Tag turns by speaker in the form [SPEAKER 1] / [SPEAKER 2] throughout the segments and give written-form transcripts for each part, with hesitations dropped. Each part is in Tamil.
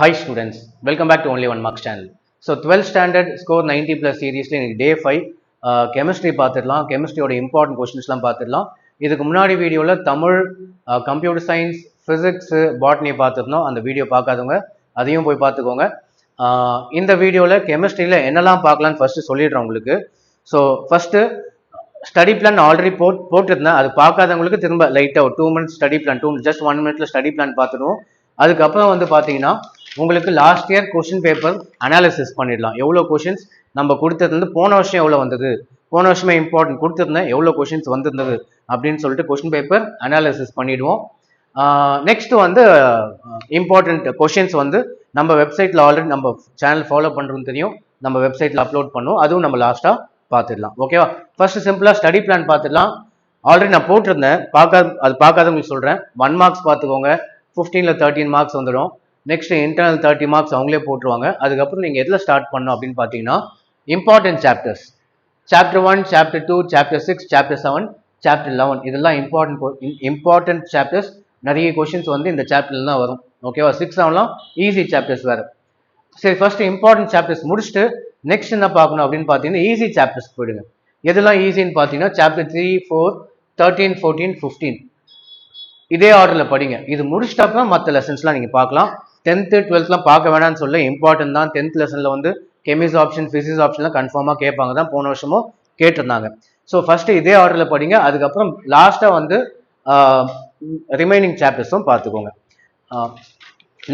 [SPEAKER 1] Hi students, welcome back to Only One Marks channel. So 12th standard score 90 plus series day 5 chemistry பார்த்துடலாம். chemistryயோட important questionsலாம் பார்த்துடலாம். இதுக்கு முன்னாடி வீடியோவில் Tamil computer science physics botany பார்த்துருந்தோம். அந்த வீடியோ பார்க்காதவங்க அதையும் போய் பார்த்துக்கோங்க. இந்த வீடியோவில் கெமிஸ்ட்ரியில் என்னெல்லாம் பார்க்கலான்னு ஃபர்ஸ்ட் சொல்லிடுறேன் உங்களுக்கு. So first study plan already போட்டிருந்தேன். அது பார்க்காதவங்களுக்கு திரும்ப லைட்டாக ஒரு 2 minutes study plan just 1 minute study plan பார்த்துடுவோம். அதுக்கப்புறம் வந்து பார்த்தீங்கன்னா உங்களுக்கு last year question paper analysis பண்ணிடலாம். எவ்வளோ கொஷின்ஸ் நம்ம கொடுத்ததுலேருந்து போன வருஷம் எவ்வளோ வந்தது, போன வருஷமே இம்பார்ட்டன்ட் கொடுத்துருந்தேன் எவ்வளோ கொஷின்ஸ் வந்திருந்தது அப்படின்னு சொல்லிட்டு கொஸ்டின் பேப்பர் அனாலிசிஸ் பண்ணிடுவோம். நெக்ஸ்ட் வந்து இம்பார்ட்டன்ட் கொஷின்ஸ் வந்து நம்ம வெப்சைட்டில் ஆல்ரெடி நம்ம சேனல் ஃபாலோ பண்ணுறோன்னு தெரியும், நம்ம வெப்சைட்டில் அப்லோட் பண்ணுவோம். அதுவும் நம்ம லாஸ்ட்டாக பார்த்துடலாம். ஓகேவா? ஃபர்ஸ்ட் சிம்பிளாக ஸ்டடி பிளான் பார்த்துடலாம். ஆல்ரெடி நான் போட்டிருந்தேன், அது பார்க்காதவங்களுக்கு சொல்கிறேன். 1 marks பார்த்துக்கோங்க. 15ல் 13 marks வந்துடும். நெக்ஸ்ட் இன்டர்னல் 30 marks அவங்களே போட்டுருவாங்க. அதுக்கப்புறம் நீங்கள் எதில் ஸ்டார்ட் பண்ணணும் அப்படின்னு பார்த்தீங்கன்னா important chapters chapter 1, chapter 2, chapter 6, chapter 7, chapter 11 இதெல்லாம் இம்பார்ட்டன்ட் சாப்டர்ஸ். நிறைய கொஷின்ஸ் வந்து இந்த சாப்டர்ல தான் வரும். ஓகேவா? 6, 7லாம் ஈஸி சாப்டர்ஸ் வேறு. சரி, ஃபர்ஸ்ட் இம்பார்ட்டன்ட் சாப்டர்ஸ் முடிச்சுட்டு நெக்ஸ்ட் என்ன பார்க்கணும் அப்படின்னு பார்த்தீங்கன்னா ஈஸி சாப்டர்ஸ் போயிடுங்க. எதெல்லாம் ஈஸின்னு பார்த்தீங்கன்னா சாப்டர் 3, 4, 13, 14, 15 இதே ஆர்டரில் படிங்க. இது முடிச்சிட்டப்ப மற்ற லெசன்ஸ்லாம் நீங்கள் பார்க்கலாம். 10th 12thலாம் பார்க்க வேணாம்னு சொல்ல, இம்பார்ட்டன்ட் தான். 10th லெசனில் வந்து கெமிஸ்ட் ஆப்ஷன் ஃபிசிக்ஸ் ஆப்ஷன்லாம் கன்ஃபார்மாக கேட்பாங்க தான், போன வருஷமும் கேட்டிருந்தாங்க. ஸோ ஃபர்ஸ்ட் இதே ஆர்டரில் படிங்க. அதுக்கப்புறம் லாஸ்ட்டாக வந்து ரிமைனிங் சாப்டர்ஸும் பார்த்துக்கோங்க.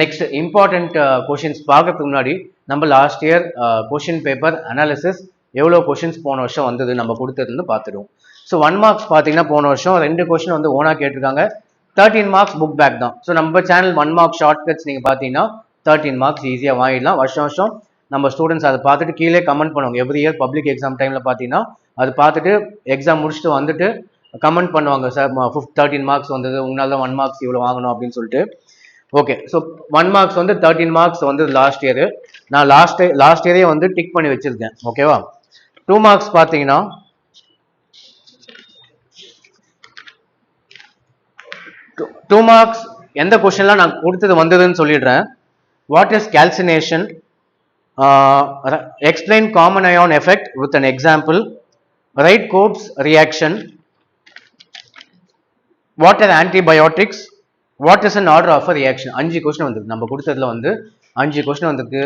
[SPEAKER 1] நெக்ஸ்ட் இம்பார்ட்டன்ட் கொஷின்ஸ் பார்க்கறதுக்கு முன்னாடி நம்ம last year question paper analysis எவ்வளோ கொஷின்ஸ் போன வருஷம் வந்தது நம்ம கொடுத்ததுன்னு பார்த்துடுவோம். ஸோ 1 marks பார்த்தீங்கன்னா போன வருஷம் 2 கொஷின் வந்து ஓனாக கேட்டிருக்காங்க. 13 marks புக் பேக் தான். ஸோ நம்ம சேனல் 1 mark ஷார்ட்கட்ஸ் நீங்கள் பார்த்தீங்கன்னா 13 marks ஈஸியாக வாங்கிடலாம். வருஷம் நம்ம ஸ்டூடெண்ட்ஸ் அதை பார்த்துட்டு கீழே கமெண்ட் பண்ணுவாங்க. எவ்ரி இயர் பப்ளிக் எக்ஸாம் டைமில் பார்த்தீங்கன்னா அது பார்த்துட்டு எக்ஸாம் முடிச்சுட்டு வந்துட்டு கமெண்ட் பண்ணுவாங்க, சார் 13 marks வந்தது, உங்களால் தான் 1 marks இவ்வளோ வாங்கணும் அப்படின்னு சொல்லிட்டு. ஓகே, ஸோ 1 marks வந்து 13 marks வந்து லாஸ்ட் இயர். நான் லாஸ்ட் இயரே வந்து டிக் பண்ணி வச்சிருக்கேன். ஓகேவா? 2 marks பார்த்தீங்கன்னா 2 marks எந்த கொஸ்டின்லாம் நான் கொடுத்தது வந்ததுன்னு சொல்லிடுறேன். What is calcination, explain common ion effect with an example, write Kolbe's reaction, what are antibiotics, what is an order of a reaction. 5 question வந்திருக்கு. நம்ம கொடுத்ததுல வந்து 5 கொஸ்டின் வந்திருக்கு.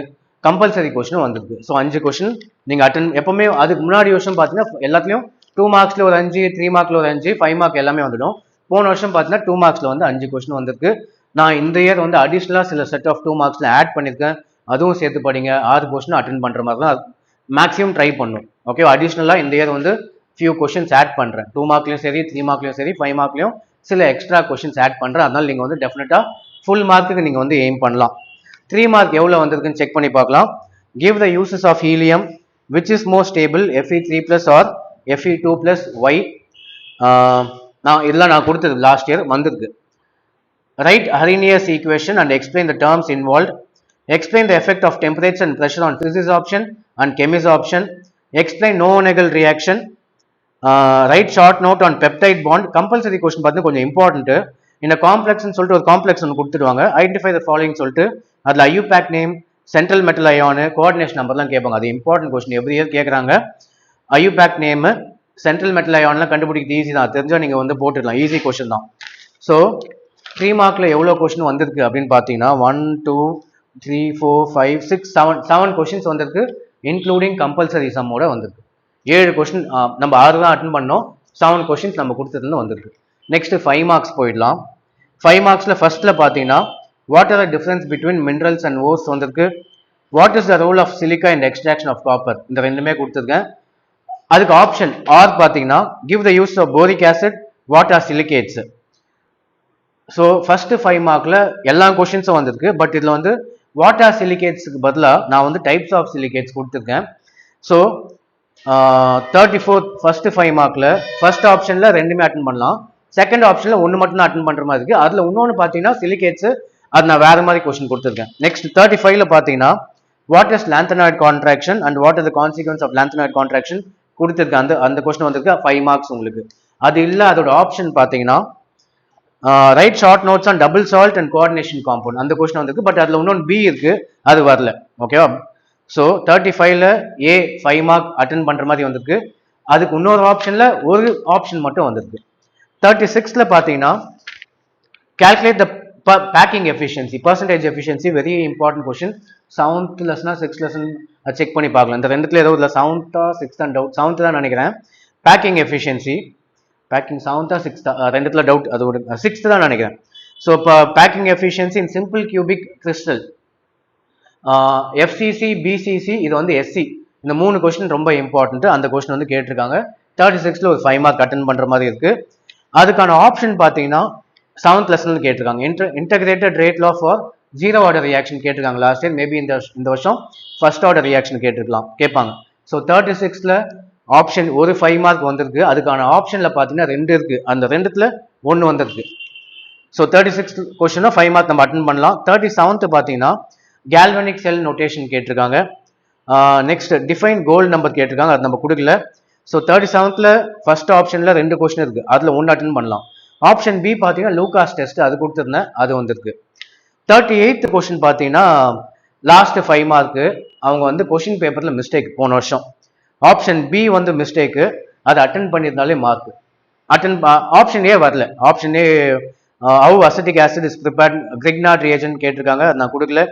[SPEAKER 1] கம்பல்சரி கொஸ்டின் வந்திருக்கு. ஸோ 5 கொஸ்டின் நீங்கள் அட்டன் எப்பவுமே. அதுக்கு முன்னாடி வருஷம் பார்த்தீங்கன்னா எல்லாத்துலேயும் 2 marksல ஒரு 5, 3 markல ஒரு 5, 5 mark எல்லாமே வந்துடும். போன வருஷம் பார்த்தீங்கன்னா 2 marksல வந்து 5 கொஸ்டின் வந்திருக்கு. நான் இந்த இயர் வந்து அடிஷ்னலாக சில செட் ஆஃப் 2 marksல ஆட் பண்ணியிருக்கேன். அதுவும் சேர்த்து படிங்க. 6 கொஸ்டின் அட்டன் பண்ணுற மாதிரி தான் மேக்ஸிமம் ட்ரை பண்ணும். ஓகே, அடிஷ்னலாக இந்த இயர் வந்து ஃபியூ கொஸ்டின்ஸ் ஆட் பண்ணுறேன். 2 markலையும் சரி, 3 markலையும் சரி, 5 markலையும் சில எக்ஸ்ட்ரா கொஸ்டின்ஸ் ஆட் பண்ணுறேன். அதனால நீங்கள் வந்து டெஃபினட்டாக ஃபுல் மார்க்குக்கு நீங்கள் வந்து எய்ம் பண்ணலாம். 3 mark எவ்வளோ வந்திருக்குன்னு செக் பண்ணி பார்க்கலாம். Give the uses of helium which is more stable, Fe3+ or Fe2+ Y. நான் இதெல்லாம் நான் கொடுத்தது லாஸ்ட் இயர் வந்திருக்கு. Right Arrhenius equation and explain the terms involved. Explain the effect of temperature and pressure on physics option and chemistry option. Explain no-Nagel reaction. Write short note on peptide bond. Compulsory question பார்த்து கொஞ்சம் இம்பார்ட்டன்ட். இந்த காம்ப்ளெக்ஸ்னு சொல்லிட்டு ஒரு காம்ப்ளெக்ஸ் ஒன்று கொடுத்துருவாங்க. ஐடென்டிஃபை த ஃபாலோயிங் சொல்லிட்டு அதில் IUPAC name, central metal ion, coordination நம்பர்லாம் கேட்பாங்க. அது இம்பார்ட்டன்ட் கொஸ்டின், எவ்ரி இயர் கேட்குறாங்க. IUPAC நேம், சென்ட்ரல் மெட்டல் அயான்லாம் கண்டுபிடிக்கிறது ஈஸி தான், தெரிஞ்சால் நீங்கள் வந்து போட்டுடலாம். ஈஸி கொஸ்டின் தான். ஸோ 3 markல எவ்வளோ கொஸ்டின் வந்திருக்கு அப்படின்னு பார்த்தீங்கன்னா 1, 2, 3, 4, 5, 6, 7 கொஸ்டின்ஸ் வந்திருக்கு. இன்க்ளூடிங் கம்பல்சரி சம்மோட வந்திருக்கு. 7 கொஸ்டின் நம்ம 6 தான் அட்டன் பண்ணோம். 7 கொஸ்டின்ஸ் நம்ம கொடுத்ததுன்னு வந்திருக்கு. நெக்ஸ்ட் 5 marks போயிடலாம். 5 marksல ஃபர்ஸ்ட்ல பார்த்தீங்கன்னா what are the difference between minerals and ores வந்திருக்கு. What is the role of silica in extraction of copper, இந்த ரெண்டுமே கொடுத்துருக்கேன். அதுக்கு ஆப்ஷன் ஆர் பார்த்தீங்கன்னா give the use of boric acid, what are silicates. So first 5 markல எல்லா கொஸ்டின்ஸும் வந்திருக்கு. பட் இதில் வந்து வாட் ஆர் சிலிகேட்ஸுக்கு பதிலாக நான் வந்து டைப்ஸ் ஆஃப் சிலிகேட்ஸ் கொடுத்துருக்கேன். ஸோ 34 ஃபர்ஸ்ட் 5 markல ஃபர்ஸ்ட் ஆப்ஷனில் ரெண்டுமே அட்டன் பண்ணலாம். செகண்ட் ஆப்ஷனில் ஒன்று மட்டும் தான் அட்டன் பண்ணுற மாதிரி இருக்குது. அதில் இன்னொன்று பார்த்தீங்கன்னா சிலிகேட்ஸு, அது நான் வேறு மாதிரி கொஸ்டின் கொடுத்துருக்கேன். நெக்ஸ்ட் 35ல பார்த்தீங்கன்னா what is lanthanoid contraction and what is the consequence of lanthanoid contraction கொடுத்துருக்கேன். அந்த கொஸ்டின் வந்திருக்கு. 5 marks உங்களுக்கு. அது இல்லை, அதோட ஆப்ஷன் பார்த்தீங்கன்னா right short notes on double salt and coordination compound அந்த கொஸ்டின் வந்திருக்கு. பட் அதில் இன்னொன்று பி இருக்கு, அது வரல. ஓகேவா? ஸோ 35ல ஏ 5 மார்க் அட்டன் பண்ற மாதிரி வந்திருக்கு. அதுக்கு இன்னொரு ஆப்ஷன்ல ஒரு ஆப்ஷன் மட்டும் வந்திருக்கு. 36ல பார்த்தீங்கன்னா calculate the packing efficiency, percentage efficiency, very important question. 7th lesson 6th lesson check பண்ணி பார்க்கலாம். இந்த ரெண்டுத்துல ஏதோ இல்ல 7th 6th and doubt 7th தான் நினைக்கிறேன். Packing efficiency, packing 7th 6th ரெண்டுத்துல டவுட், அது ஒரு 6th தான் நினைக்கிறேன். ஸோ இப்போ packing efficiency in simple cubic crystal, FCC BCC, இது வந்து எஸ்சி, இந்த 3 கொஸ்டின் ரொம்ப இம்பார்ட்டன்ட். அந்த கொஸ்டின் வந்து கேட்டிருக்காங்க. 36ல ஒரு 5 மார்க் அட்டன் பண்ற மாதிரி இருக்கு. அதுக்கான ஆப்ஷன் பார்த்தீங்கன்னா 7th லெசன்ல கேட்டிருக்காங்க. Integrated rate law for zero order reaction கேட்டிருக்காங்க லாஸ்ட் இயர். மேபி இந்த வருஷம் ஃபர்ஸ்ட் ஆர்டர் ரியாக்ஷன் கேட்பாங்க. ஸோ 36ல ஆப்ஷன் ஒரு 5 மார்க் வந்திருக்கு. அதுக்கான ஆப்ஷன்ல பார்த்தீங்கன்னா 2 இருக்கு, அந்த 2த்துல 1 வந்திருக்கு. ஸோ 36 கொஸ்டினா 5 மார்க் நம்ம அட்டன் பண்ணலாம். 37th பார்த்தீங்கன்னா கேல்வனிக் செல் நோட்டேஷன் கேட்டிருக்காங்க. நெக்ஸ்ட் டிஃபைன் கோல் நம்பர் கேட்டிருக்காங்க, அது நம்ம கொடுக்கல. ஸோ 37th ஃபர்ஸ்ட் ஆப்ஷன்ல 2 கொஸ்டின் இருக்கு, அதுல 1 அட்டன் பண்ணலாம். ஆப்ஷன் பி பார்த்தீங்கன்னா லூகாஸ் டெஸ்ட், அது கொடுத்துருந்தேன், அது வந்திருக்கு. 38th கொஸ்டின் பார்த்தீங்கன்னா லாஸ்ட் 5 மார்க்கு, அவங்க வந்து கொஸ்டின் பேப்பர்ல மிஸ்டேக் போன வருஷம். ஆப்ஷன் பி வந்து மிஸ்டேக்கு, அதை அட்டன் பண்ணியிருந்தாலே மார்க். ஆப்ஷன் ஏ வரல. Option A how acetic acid is prepared Grignard reagent கேட்டிருக்காங்க, அது நான் கொடுக்கல.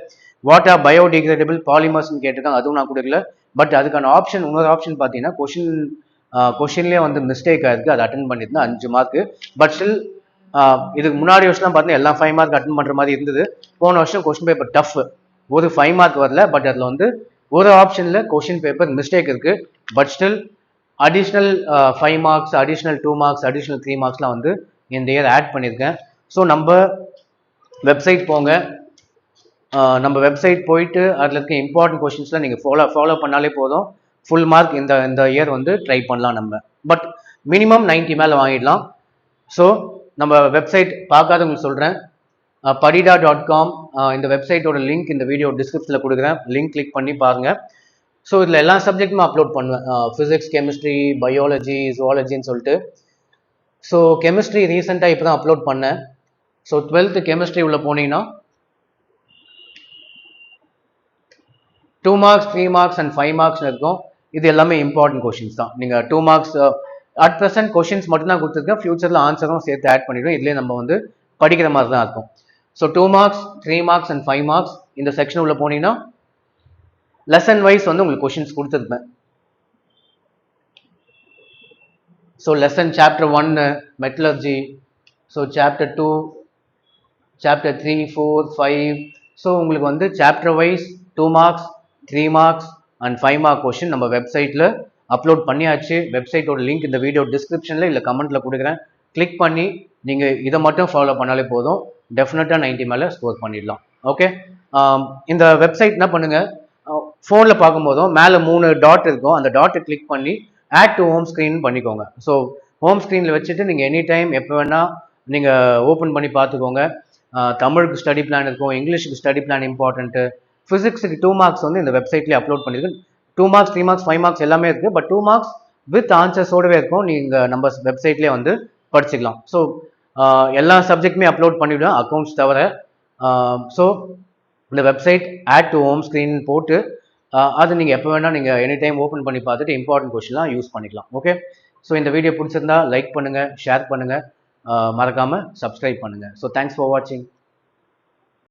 [SPEAKER 1] வாட் ஆர் பயோடிகிரேடபிள் பாலிமர்ஸ்னு கேட்டிருக்காங்க, அதுவும் நான் கொடுக்கல. பட் அதுக்கான ஆப்ஷன் இன்னொரு ஆப்ஷன் பார்த்தீங்கன்னா கொஷின்லேயே வந்து மிஸ்டேக் ஆயிருக்கு, அதை அட்டன் பண்ணியிருந்தா 5 மார்க். பட் ஸ்டில் இதுக்கு முன்னாடி வருஷம்லாம் பார்த்தீங்கன்னா எல்லாம் 5 மார்க் அட்டன் பண்ணுற மாதிரி இருந்தது. போன வருஷம் கொஸ்டின் பேப்பர் டஃப், ஒரு 5 மார்க் வரல. பட் அதில் வந்து ஒரு ஆப்ஷனில் கொஸ்டின் பேப்பர் மிஸ்டேக் இருக்கு. But still additional 5 marks, additional 2 marks, additional 3 மார்க்ஸ்லாம் வந்து இந்த இயர் ஆட் பண்ணியிருக்கேன். ஸோ நம்ம வெப்சைட் போங்க, நம்ம வெப்சைட் போயிட்டு அதில் இருக்க இம்பார்ட்டன்ட் கொஸ்டின்ஸ்லாம் நீங்கள் ஃபாலோ பண்ணாலே போதும். ஃபுல் மார்க் இந்த இயர் வந்து ட்ரை பண்ணலாம் நம்ம. பட் மினிமம் 90 மேலே வாங்கிடலாம். ஸோ நம்ம வெப்சைட் பார்க்காதவங்களுக்கு சொல்கிறேன், padida.com, இந்த வெப்சைட்டோட லிங்க் இந்த வீடியோ டிஸ்கிரிப்ஷனில் கொடுக்குறேன், லிங்க் கிளிக் பண்ணி பாருங்கள். ஸோ இதில் எல்லா சப்ஜெக்ட்டுமே அப்லோட் பண்ணுவேன், ஃபிசிக்ஸ், கெமிஸ்ட்ரி, பயாலஜி, ஜுவாலஜின்னு சொல்லிட்டு. ஸோ கெமிஸ்ட்ரி ரீசெண்டாக இப்போ தான் அப்லோட் பண்ணேன். ஸோ 12th கெமிஸ்ட்ரி உள்ள போனீங்கன்னா 2 மார்க்ஸ், 3 மார்க்ஸ் அண்ட் 5 மார்க்ஸ் இருக்கும். இது எல்லாமே இம்பார்ட்டன்ட் கொஸ்டின்ஸ் தான். நீங்கள் 2 மார்க்ஸ் அட் ப்ரெசென்ட் கொஸ்டின்ஸ் மட்டும் தான் கொடுத்துருக்கேன், ஃபியூச்சரில் ஆன்சரும் சேர்த்து ஆட் பண்ணிடுவோம். இதுலேயே நம்ம வந்து படிக்கிற மாதிரி தான் இருக்கும். So 2 marks, 3 marks and 5 marks இந்த செக்ஷன் உள்ள போனீங்கன்னா லெசன் வைஸ் வந்து உங்களுக்கு கொஸ்டின்ஸ் கொடுத்துருப்பேன். So lesson chapter 1 metallurgy, so chapter 2, chapter 3, 4, 5. So உங்களுக்கு வந்து chapter wise 2 marks, 3 marks and 5 mark question நம்ம வெப்சைட்டில் அப்லோட் பண்ணியாச்சு. வெப்சைட்டோட லிங்க் இந்த வீடியோ டிஸ்கிரிப்ஷனில் இல்லை கமெண்ட்டில் கொடுக்குறேன். கிளிக் பண்ணி நீங்கள் இதை மட்டும் ஃபாலோ பண்ணாலே போதும், டெஃபினட்டாக 90 மேலே ஸ்கோர் பண்ணிடலாம். ஓகே, இந்த வெப்சைட் என்ன பண்ணுங்கள், ஃபோனில் பார்க்கும்போதும் மேலே 3 டாட் இருக்கும், அந்த டாட்டை கிளிக் பண்ணி ஆட் டு ஹோம் ஸ்க்ரீன் பண்ணிக்கோங்க. ஸோ ஹோம் ஸ்க்ரீனில் வச்சுட்டு நீங்கள் எனி டைம் எப்போ வேணால் நீங்கள் ஓப்பன் பண்ணி பார்த்துக்கோங்க. தமிழுக்கு ஸ்டடி பிளான் இருக்கும், இங்கிலீஷுக்கு ஸ்டடி பிளான் இம்பார்ட்டன்ட்டு, ஃபிசிக்ஸுக்கு 2 மார்க்ஸ் வந்து இந்த வெப்சைட்லேயே அப்லோட் பண்ணியிருக்கு. 2 மார்க்ஸ், 3 மார்க்ஸ், 5 மார்க்ஸ் எல்லாமே இருக்குது. பட் 2 மார்க்ஸ் வித் ஆன்சர்ஸோடவே இருக்கும், நீங்கள் நம்ம வெப்சைட்லேயே வந்து படிச்சுக்கலாம். ஸோ எல்லா சப்ஜெக்ட்டுமே அப்லோட் பண்ணிவிடுவேன், அக்கௌண்ட்ஸ் தவிர. ஸோ இந்த website add to home screen போட்டு அது நீங்கள் எப்போ வேணால் நீங்கள் எனி டைம் ஓப்பன் பண்ணி பார்த்துட்டு இம்பார்ட்டன்ட் கொஸ்டின்லாம் யூஸ் பண்ணிக்கலாம். ஓகே, ஸோ இந்த வீடியோ பிடிச்சிருந்தா லைக் பண்ணுங்கள், ஷேர் பண்ணுங்கள், மறக்காமல் சப்ஸ்கிரைப் பண்ணுங்கள். ஸோ தேங்க்ஸ் ஃபார் வாட்சிங்.